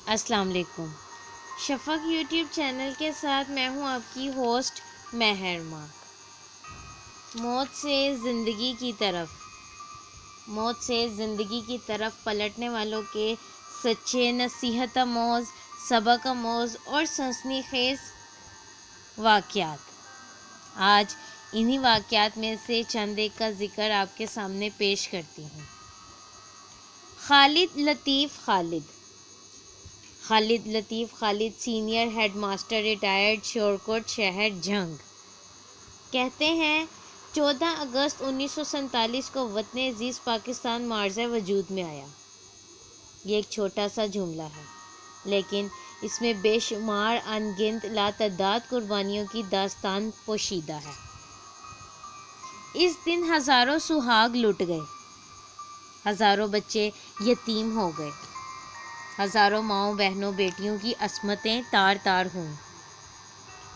السلام علیکم۔ شفق YouTube channel کے ساتھ میں ہوں آپ کی ہوسٹ مہرما۔ موت سے زندگی کی طرف پلٹنے والوں کے سچے، نصیحت آموز، سبق آموز اور سنسنی خیز واقعات۔ آج انہی واقعات میں سے چند ایک کا ذکر آپ کے سامنے پیش کرتی ہوں۔ Khalid Latif Khalid senior head master retired Shorkot شہر جھنگ کہتے ہیں 14 اگست 1947 کو وطن عزیز پاکستان معرض وجود میں آیا۔ یہ ایک چھوٹا سا جملہ ہے، لیکن اس میں بے شمار ان گنت لاتعداد قربانیوں کی داستان پوشیدہ ہے۔ اس دن ہزاروں سہاگ لٹ گئے، ہزاروں بچے یتیم ہو گئے، ہزاروں ماؤں بہنوں بیٹیوں کی عصمتیں تار تار ہوئیں۔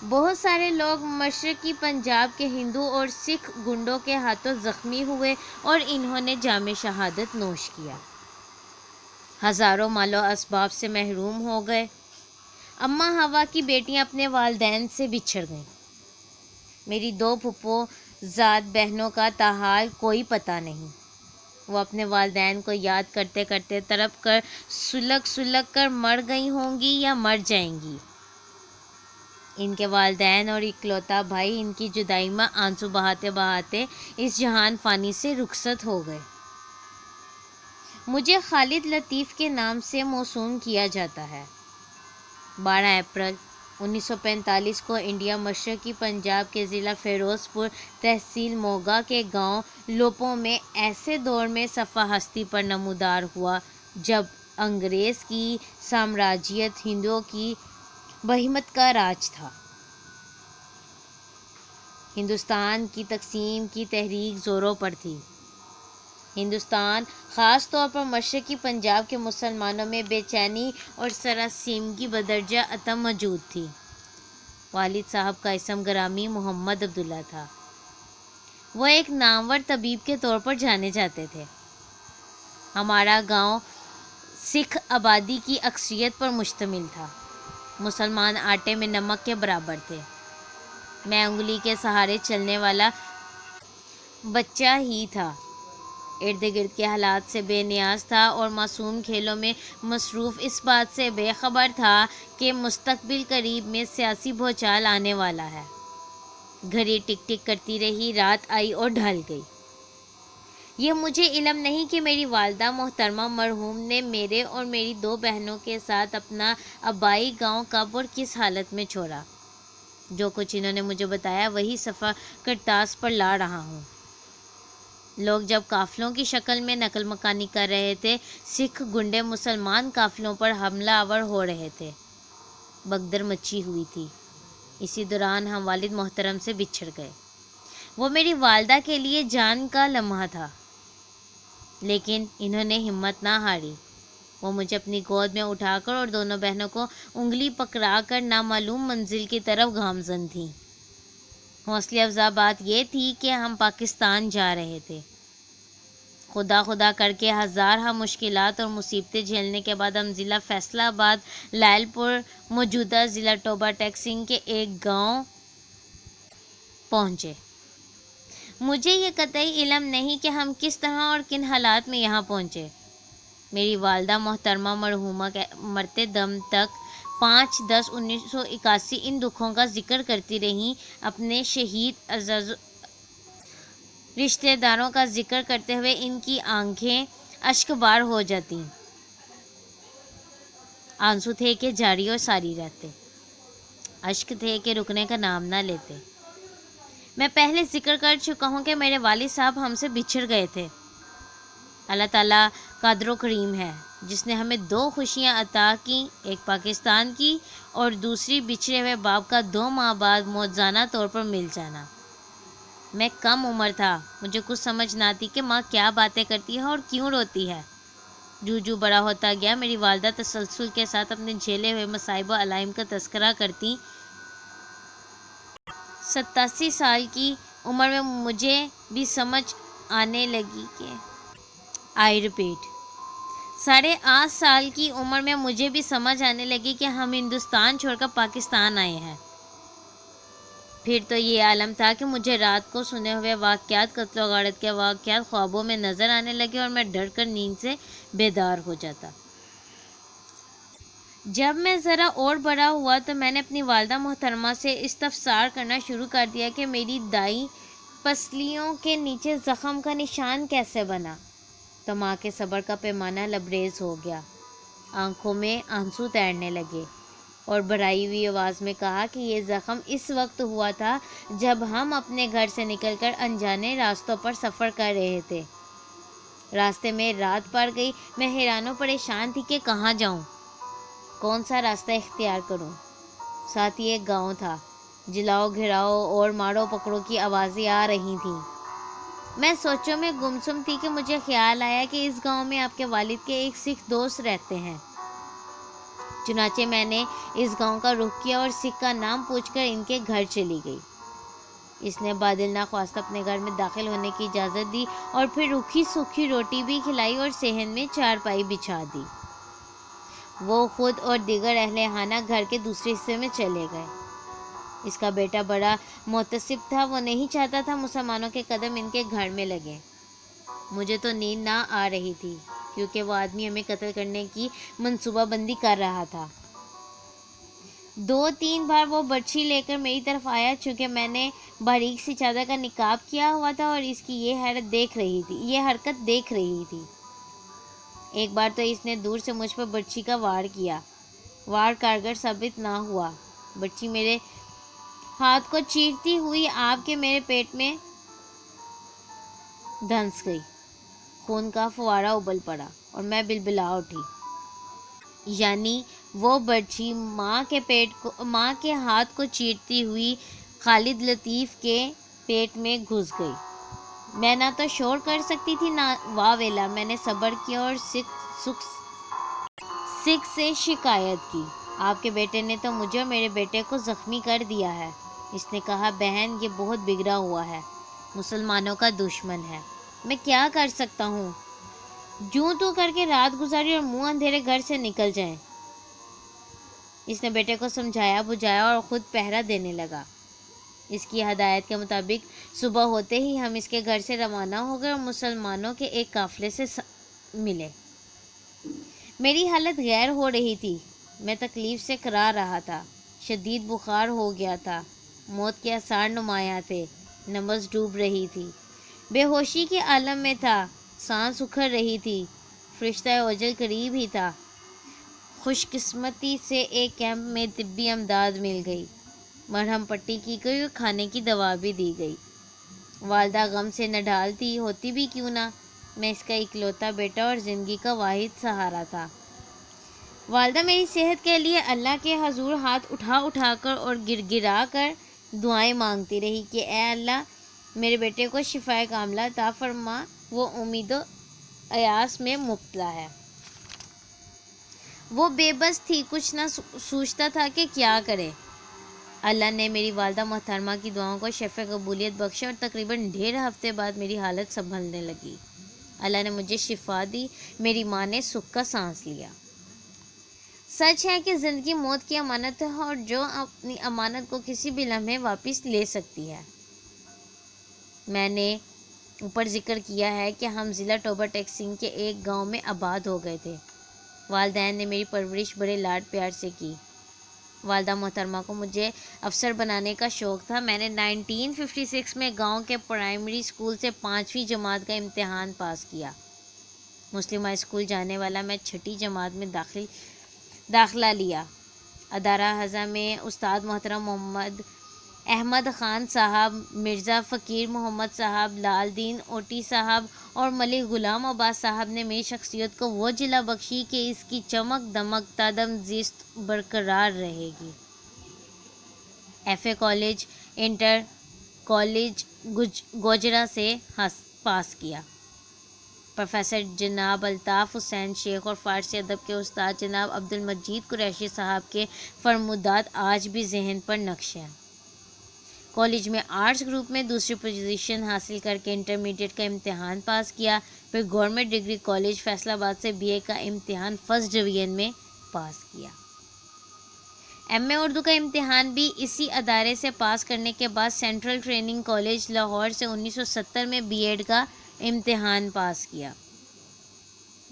بہت سارے لوگ مشرقی پنجاب کے ہندو اور سکھ گنڈوں کے ہاتھوں زخمی ہوئے اور انہوں نے جام شہادت نوش کیا۔ ہزاروں مال و اسباب سے محروم ہو گئے۔ اماں ہوا کی بیٹیاں اپنے والدین سے بچھڑ گئیں۔ میری 2 پھپھو زاد بہنوں کا تاحال کوئی پتہ نہیں۔ وہ اپنے والدین کو یاد کرتے کرتے تڑپ کر سلگ کر مر گئی ہوں گی یا مر جائیں گی۔ ان کے والدین اور اکلوتا بھائی ان کی جدائی میں آنسو بہاتے بہاتے اس جہان فانی سے رخصت ہو گئے۔ مجھے خالد لطیف کے نام سے موسوم کیا جاتا ہے۔ 12 اپریل 1945 کو انڈیا مشرقی پنجاب کے ضلع فیروز پور تحصیل موگا کے گاؤں لوپوں میں ایسے دور میں صفحہ ہستی پر نمودار ہوا جب انگریز کی سامراجیت ہندوؤں کی بہیمت کا راج تھا۔ ہندوستان کی تقسیم کی تحریک زوروں پر تھی۔ ہندوستان، خاص طور پر مشرقی پنجاب کے مسلمانوں میں بے چینی اور سراسیمگی بدرجہ عدم موجود تھی۔ والد صاحب کا اسم گرامی محمد عبداللہ تھا۔ وہ ایک نامور طبیب کے طور پر جانے جاتے تھے۔ ہمارا گاؤں سکھ آبادی کی اکثریت پر مشتمل تھا۔ مسلمان آٹے میں نمک کے برابر تھے۔ میں انگلی کے سہارے چلنے والا بچہ ہی تھا۔ ارد گرد کے حالات سے بے نیاز تھا اور معصوم کھیلوں میں مصروف، اس بات سے بے خبر تھا کہ مستقبل قریب میں سیاسی بھونچال آنے والا ہے۔ گھڑی ٹک ٹک کرتی رہی، رات آئی اور ڈھل گئی۔ یہ مجھے علم نہیں کہ میری والدہ محترمہ مرحوم نے میرے اور میری 2 بہنوں کے ساتھ اپنا آبائی گاؤں کب اور کس حالت میں چھوڑا۔ جو کچھ انہوں نے مجھے بتایا وہی صفحہ کرتاس پر لا رہا ہوں۔ لوگ جب قافلوں کی شکل میں نقل مکانی کر رہے تھے، سکھ گنڈے مسلمان قافلوں پر حملہ آور ہو رہے تھے۔ بھگدڑ مچی ہوئی تھی۔ اسی دوران ہم والد محترم سے بچھڑ گئے۔ وہ میری والدہ کے لیے جان کا لمحہ تھا، لیکن انہوں نے ہمت نہ ہاری۔ وہ مجھے اپنی گود میں اٹھا کر اور دونوں بہنوں کو انگلی پکڑا کر نامعلوم منزل کی طرف گامزن تھیں۔ حوصلہ افزا بات یہ تھی کہ ہم پاکستان جا رہے تھے۔ خدا خدا کر کے ہزارہ مشکلات اور مصیبتیں جھیلنے کے بعد ہم ضلع فیصل آباد لائل پور، موجودہ ضلع ٹوبہ ٹیک سنگھ کے ایک گاؤں پہنچے۔ مجھے یہ قطعی علم نہیں کہ ہم کس طرح اور کن حالات میں یہاں پہنچے۔ میری والدہ محترمہ مرحومہ مرتے دم تک 5/10/1981 ان دکھوں کا ذکر کرتی رہیں۔ اپنے شہید عزیز رشتہ داروں کا ذکر کرتے ہوئے ان کی آنکھیں اشک بار ہو جاتیں۔ آنسو تھے کہ جاری اور ساری رہتے، اشک تھے کہ رکنے کا نام نہ لیتے۔ میں پہلے ذکر کر چکا ہوں کہ میرے والد صاحب ہم سے بچھڑ گئے تھے۔ اللہ تعالیٰ قادر و کریم ہے، جس نے ہمیں 2 خوشیاں عطا کیں، ایک پاکستان کی اور دوسری بچھڑے ہوئے باپ کا 2 ماہ بعد موجزانہ طور پر مل جانا۔ میں کم عمر تھا، مجھے کچھ سمجھ نہ آتی کہ ماں کیا باتیں کرتی ہے اور کیوں روتی ہے۔ جو بڑا ہوتا گیا، میری والدہ تسلسل کے ساتھ اپنے جھیلے ہوئے مصائب و علائم کا تذکرہ کرتی۔ 87 سال کی عمر میں مجھے بھی سمجھ آنے لگی کہ 8.5 سال کی عمر میں مجھے بھی سمجھ آنے لگی کہ ہم ہندوستان چھوڑ کر پاکستان آئے ہیں۔ پھر تو یہ عالم تھا کہ مجھے رات کو سنے ہوئے واقعات، قتل و غارت کے واقعات خوابوں میں نظر آنے لگے اور میں ڈر کر نیند سے بیدار ہو جاتا۔ جب میں ذرا اور بڑا ہوا تو میں نے اپنی والدہ محترمہ سے استفسار کرنا شروع کر دیا کہ میری دائیں پسلیوں کے نیچے زخم کا نشان کیسے بنا، تو ماں کے صبر کا پیمانہ لبریز ہو گیا، آنکھوں میں آنسو تیرنے لگے اور بھرائی ہوئی آواز میں کہا کہ یہ زخم اس وقت ہوا تھا جب ہم اپنے گھر سے نکل کر انجانے راستوں پر سفر کر رہے تھے۔ راستے میں رات پڑ گئی، میں حیران و پریشان تھی کہ کہاں جاؤں، کون سا راستہ اختیار کروں۔ ساتھ ہی ایک گاؤں تھا، جلاؤ گھراؤ اور مارو پکڑو کی آوازیں آ رہی تھیں۔ میں سوچوں میں گمسم تھی کہ مجھے خیال آیا کہ اس گاؤں میں آپ کے والد کے ایک سکھ دوست رہتے ہیں۔ چنانچہ میں نے اس گاؤں کا رخ کیا اور سکھ کا نام پوچھ کر ان کے گھر چلی گئی۔ اس نے بادل ناخواستہ اپنے گھر میں داخل ہونے کی اجازت دی اور پھر روکھی سوکھی روٹی بھی کھلائی اور صحن میں چارپائی بچھا دی۔ وہ خود اور دیگر اہل خانہ گھر کے دوسرے حصے میں چلے گئے۔ اس کا بیٹا بڑا محتسب تھا، وہ نہیں چاہتا تھا مسلمانوں کے قدم ان کے گھر میں لگیں۔ مجھے تو نیند نہ آ رہی تھی کیونکہ وہ آدمی ہمیں قتل کرنے کی منصوبہ بندی کر رہا تھا۔ 2-3 بار وہ برچھی لے کر میری طرف آیا، چونکہ میں نے باریک سی چادر کا نقاب کیا ہوا تھا اور اس کی یہ حرکت دیکھ رہی تھی۔ ایک بار تو اس نے دور سے مجھ پر برچھی کا وار کیا، وار کارگر ثابت نہ ہوا، برچھی میرے ہاتھ کو چیرتی ہوئی آپ کے میرے پیٹ میں دھنس گئی، خون کا فوارہ ابل پڑا اور میں بلبلا اٹھی۔ یعنی وہ برچھی ماں کے ہاتھ کو چیرتی ہوئی خالد لطیف کے پیٹ میں گھس گئی۔ میں نہ تو شور کر سکتی تھی نہ واہ ویلا۔ میں نے صبر کیا اور سکھ سے شکایت کی، آپ کے بیٹے نے تو مجھے اور میرے بیٹے کو زخمی کر دیا ہے۔ اس نے کہا، بہن یہ بہت بگڑا ہوا ہے، مسلمانوں کا دشمن ہے، میں کیا کر سکتا ہوں؟ جوں تو کر کے رات گزاری اور منہ اندھیرے گھر سے نکل جائیں۔ اس نے بیٹے کو سمجھایا بجھایا اور خود پہرا دینے لگا۔ اس کی ہدایت کے مطابق صبح ہوتے ہی ہم اس کے گھر سے روانہ ہو گئے اور مسلمانوں کے ایک قافلے سے ملے۔ میری حالت غیر ہو رہی تھی، میں تکلیف سے کرا رہا تھا، شدید بخار ہو گیا تھا، موت کے آثار نمایاں تھے، نبض ڈوب رہی تھی، بے ہوشی کے عالم میں تھا، سانس اکھڑ رہی تھی، فرشتہ اجل قریب ہی تھا۔ خوش قسمتی سے ایک کیمپ میں طبی امداد مل گئی، مرہم پٹی کی گئی اور کھانے کی دوا بھی دی گئی۔ والدہ غم سے نڈھال تھی، ہوتی بھی کیوں نہ، میں اس کا اکلوتا بیٹا اور زندگی کا واحد سہارا تھا۔ والدہ میری صحت کے لیے اللہ کے حضور ہاتھ اٹھا کر اور گر گرا کر دعائیں مانگتی رہی کہ اے اللہ میرے بیٹے کو شفائے کاملہ عطا فرما، وہ امید و ایاس میں مبتلا ہے۔ وہ بے بس تھی، کچھ نہ سوچتا تھا کہ کیا کرے۔ اللہ نے میری والدہ محترمہ کی دعاؤں کو شفا قبولیت بخشی اور تقریباً 1.5 ہفتے بعد میری حالت سنبھلنے لگی۔ اللہ نے مجھے شفا دی، میری ماں نے سکھ کا سانس لیا۔ سچ ہے کہ زندگی موت کی امانت ہے اور جو اپنی امانت کو کسی بھی لمحے واپس لے سکتی ہے۔ میں نے اوپر ذکر کیا ہے کہ ہم ضلع ٹوبہ ٹیک سنگھ کے ایک گاؤں میں آباد ہو گئے تھے۔ والدین نے میری پرورش بڑے لاڈ پیار سے کی۔ والدہ محترمہ کو مجھے افسر بنانے کا شوق تھا۔ میں نے 1956 میں گاؤں کے پرائمری اسکول سے 5ویں جماعت کا امتحان پاس کیا۔ مسلمہ اسکول جانے والا میں 6ٹھی جماعت میں داخلہ لیا۔ ادارہ ہزہ میں استاد محترم محمد احمد خان صاحب، مرزا فقیر محمد صاحب، لال دین اوٹی صاحب اور ملک غلام عباس صاحب نے میری شخصیت کو وہ جلا بخشی کہ اس کی چمک دمک تا دم زیست برقرار رہے گی۔ FA college, inter college Gojra سے پاس کیا۔ پروفیسر جناب الطاف حسین شیخ اور فارسی ادب کے استاد جناب عبدالمجید قریشی صاحب کے فرمودات آج بھی ذہن پر نقش ہیں۔ کالج میں آرٹس گروپ میں 2ری پوزیشن حاصل کر کے انٹرمیڈیٹ کا امتحان پاس کیا۔ پھر گورنمنٹ ڈگری کالج فیصل آباد سے BA کا امتحان فرسٹ ڈویژن میں پاس کیا۔ MA اردو کا امتحان بھی اسی ادارے سے پاس کرنے کے بعد سینٹرل ٹریننگ کالج لاہور سے 1970 میں B.Ed کا امتحان پاس کیا۔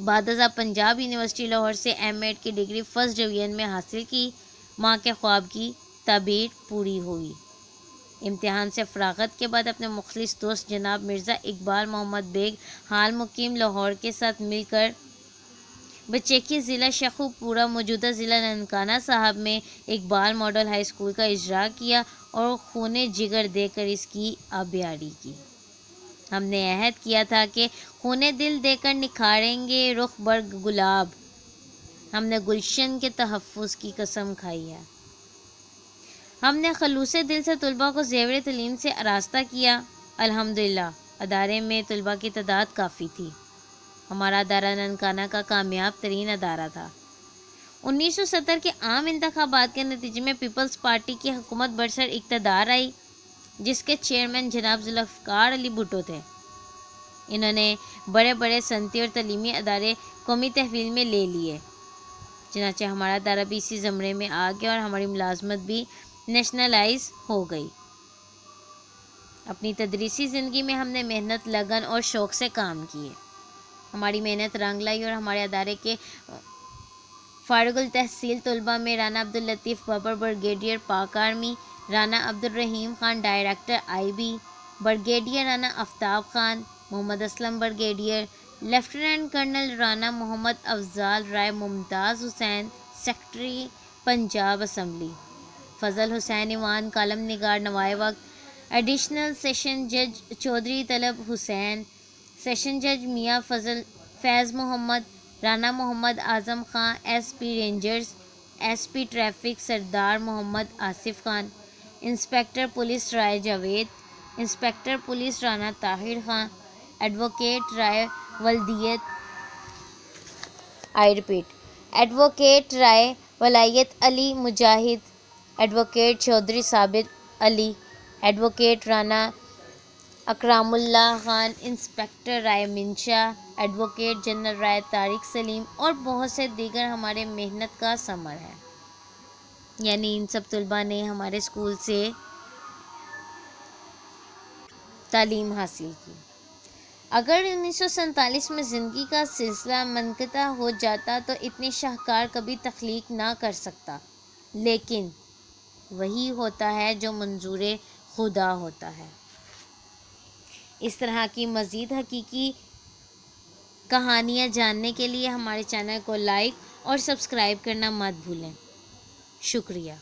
بعد ازاں پنجاب یونیورسٹی لاہور سے M.Ed کی ڈگری فرسٹ ڈویژن میں حاصل کی۔ ماں کے خواب کی تعبیر پوری ہوئی۔ امتحان سے فراغت کے بعد اپنے مخلص دوست جناب مرزا اقبال محمد بیگ حال مقیم لاہور کے ساتھ مل کر بچیکی ضلع شیخو پورہ موجودہ ضلع ننکانہ صاحب میں اقبال ماڈل ہائی اسکول کا اجرا کیا اور خون جگر دے کر اس کی آبیاری کی۔ ہم نے عہد کیا تھا کہ خون دل دے کر نکھاریں گے رخ برگ گلاب۔ ہم نے گلشن کے تحفظ کی قسم کھائی ہے۔ ہم نے خلوص دل سے طلباء کو زیور تعلیم سے آراستہ کیا۔ الحمدللہ ادارے میں طلباء کی تعداد کافی تھی۔ ہمارا ادارہ ننکانہ کا کامیاب ترین ادارہ تھا۔ 1970 کے عام انتخابات کے نتیجے میں پیپلز پارٹی کی حکومت برسر اقتدار آئی، جس کے چیئرمین جناب ذوالفقار علی بھٹو تھے۔ انہوں نے بڑے بڑے صنعتی اور تعلیمی ادارے قومی تحویل میں لے لیے، چنانچہ ہمارا ادارہ بھی اسی زمرے میں آ گیا اور ہماری ملازمت بھی نیشنلائز ہو گئی۔ اپنی تدریسی زندگی میں ہم نے محنت، لگن اور شوق سے کام کیے۔ ہماری محنت رنگ لائی اور ہمارے ادارے کے فارغ التحصیل طلباء میں Rana Abdullatif Babar brigadier Pak army, Rana Abdurrahim Khan director IB، brigadier Rana Aftab Khan, Muhammad Aslam brigadier, lieutenant colonel Rana Muhammad Afzaal Rai, Mumtaz Hussain secretary Punjab assembly, Fazal Hussain ایوان کالم نگار نوائے وقت، ایڈیشنل سیشن جج چودھری طلب حسین، سیشن جج Mian Faiz Muhammad, Rana Muhammad Azam Khan SP rangers, SP traffic Sardar Muhammad Asif Khan, inspector police Rai Javed, inspector police Rana Tahir Khan, advocate Rai ولدیت advocate Rai Wilayat Ali Mujahid, advocate Chaudhry Sabit Ali, advocate Rana Ikram Ullah Khan, inspector Rai Mansha, advocate general Rai Tariq Saleem اور بہت سے دیگر ہمارے محنت کا ثمر ہے۔ یعنی ان سب طلباء نے ہمارے اسکول سے تعلیم حاصل کی۔ اگر 1947 میں زندگی کا سلسلہ منقطع ہو جاتا تو اتنی شاہکار کبھی تخلیق نہ کر سکتا، لیکن وہی ہوتا ہے جو منظور خدا ہوتا ہے۔ اس طرح کی مزید حقیقی کہانیاں جاننے کے لیے ہمارے چینل کو لائک اور سبسکرائب کرنا مت بھولیں۔ شکریہ۔